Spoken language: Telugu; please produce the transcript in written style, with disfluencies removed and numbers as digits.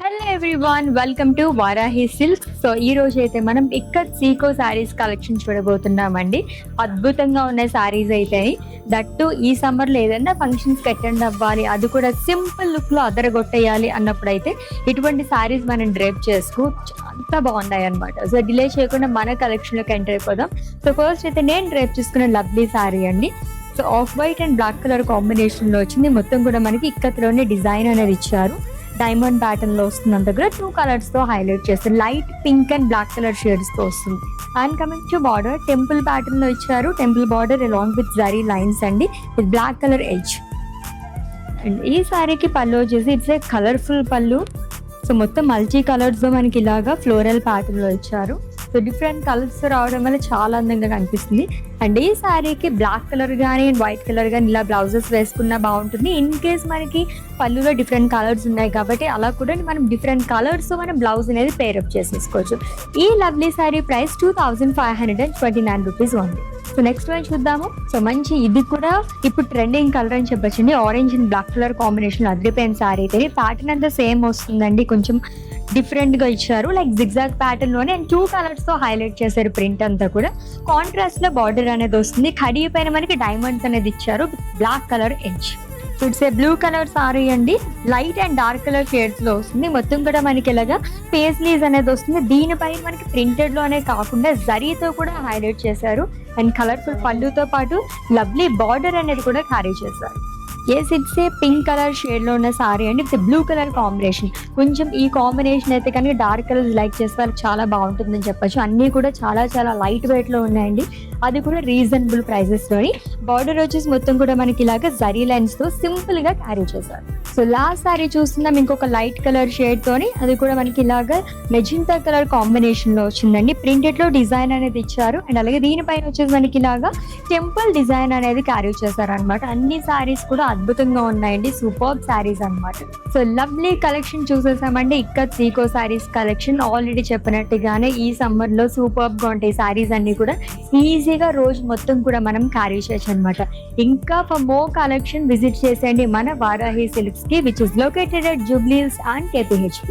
Hello everyone, welcome to Varahi silk. So ఈ రోజు అయితే మనం ఇక్కత్ సీకో శారీస్ కలెక్షన్ చూడబోతున్నామండి. అద్భుతంగా ఉన్న శారీస్ అయితే దట్టు ఈ సమ్మర్లో ఏదైనా ఫంక్షన్స్కి అటెండ్ అవ్వాలి, అది కూడా సింపుల్ లుక్లో అదరగొట్టేయాలి అన్నప్పుడైతే ఇటువంటి శారీస్ మనం డ్రైప్ చేసుకో అంత బాగున్నాయి అనమాట. సో డిలే చేయకుండా మన కలెక్షన్లోకి ఎంటర్ అయిపోదాం. సో ఫస్ట్ అయితే నేను డ్రైప్ చేసుకున్న లవ్లీ శారీ అండి. So off white and black colour కాంబినేషన్లో వచ్చింది. మొత్తం కూడా మనకి ఇక్కత్లోనే డిజైన్ అనేది ఇచ్చారు. డైమండ్ ప్యాటర్న్ లో వస్తుంది. అంత కూడా 2 కలర్స్ తో హైలైట్ చేస్తారు. Light pink and black colour shades తో వస్తుంది. And coming to border, temple pattern లో ఇచ్చారు. Temple border along with zari lines అండి, with black colour edge. And ఈ శారీకి పళ్ళు వచ్చేసి ఇట్స్ ఏ కలర్ఫుల్ పళ్ళు. సో మొత్తం మల్టీ కలర్స్ తో మనకి ఇలాగా ఫ్లోరల్ ప్యాటర్న్ లో ఇచ్చారు. సో డిఫరెంట్ కలర్స్ రావడం వల్ల చాలా అందంగా కనిపిస్తుంది. అండ్ ఈ శారీకి బ్లాక్ కలర్ కానీ అండ్ వైట్ కలర్ కానీ ఇలా బ్లౌజెస్ వేసుకున్నా బాగుంటుంది. ఇన్ కేస్ మనకి పళ్ళులో డిఫరెంట్ కలర్స్ ఉన్నాయి కాబట్టి అలా కూడా మనం డిఫరెంట్ కలర్స్ మనం బ్లౌజ్ అనేది పేరప్ చేసేసుకోవచ్చు. ఈ లవ్లీ శారీ ప్రైస్ 2529 రూపీస్ ఉంది. సో నెక్స్ట్ వన్ చూద్దాము. సో మంచి ఇది కూడా ఇప్పుడు ట్రెండింగ్ కలర్ అని చెప్పొచ్చండి. Orange and black colour combination అదిరిపోయిన శారీ అయితే ప్యాటర్న్ అంతా సేమ్ వస్తుందండి. కొంచెం డిఫరెంట్ గా ఇచ్చారు, లైక్ జిగ్జాగ్ ప్యాటర్న్ లోనే అండ్ 2 కలర్స్ తో హైలైట్ చేశారు. ప్రింట్ అంతా కూడా కాంట్రాస్ట్ లో బార్డర్ అనేది వస్తుంది. ఖడీ పైన మనకి డైమండ్స్ అనేది ఇచ్చారు, black colour edge. So it's a blue colour sari అండి. Light and dark colour shades లో వస్తుంది. మొత్తం కూడా మనకి ఇలాగా పేస్లీస్ అనేది వస్తుంది. దీనిపైన మనకి ప్రింటెడ్ లోనే కాకుండా జరీతో కూడా హైలైట్ చేశారు. అండ్ కలర్ఫుల్ పళ్ళుతో పాటు లవ్లీ బార్డర్ అనేది కూడా క్యారీ చేశారు. Yes, it's a pink colour shade లో ఉన్న సారీ అండి. It's blue colour combination. కొంచెం ఈ కాంబినేషన్ అయితే కనుక డార్క్ కలర్ లైక్ చేస్తే వాళ్ళకి చాలా బాగుంటుందని చెప్పొచ్చు. అన్నీ కూడా చాలా చాలా లైట్ వెయిట్ లో ఉన్నాయండి, అది కూడా రీజనబుల్ ప్రైసెస్ లోని. బార్డర్ వచ్చేసి మొత్తం కూడా మనకి ఇలాగా జరీ లైన్స్ తో సింపుల్ గా క్యారీ చేశారు. సో లాస్ట్ సారీ చూస్తున్నాం ఇంకొక లైట్ కలర్ షేడ్ తోని, అది కూడా మనకి ఇలాగా మెజెంటా కలర్ కాంబినేషన్ లో వచ్చిందండి. ప్రింటెడ్ లో డిజైన్ అనేది ఇచ్చారు. అండ్ అలాగే దీనిపైన వచ్చేసి మనకి ఇలాగా టెంపుల్ డిజైన్ అనేది క్యారీ చేశారు అనమాట. అన్ని సారీస్ కూడా అద్భుతంగా ఉన్నాయండి, సూపర్ శారీస్ అన్నమాట. సో లవ్లీ కలెక్షన్ చూసేసామండి. ఇక్కత్ సీకో శారీస్ కలెక్షన్ ఆల్రెడీ చెప్పినట్టుగానే ఈ సమ్మర్ లో సూపర్ గా ఉంటాయి శారీస్ అన్ని కూడా. ఈజీగా రోజు మొత్తం కూడా మనం క్యారీ చేయొచ్చు అనమాట. ఇంకా ఫర్ మోర్ కలెక్షన్ విజిట్ చేసేయండి మన వారాహి సిల్క్స్ కి, which is located at Jubilee hills and KPHP.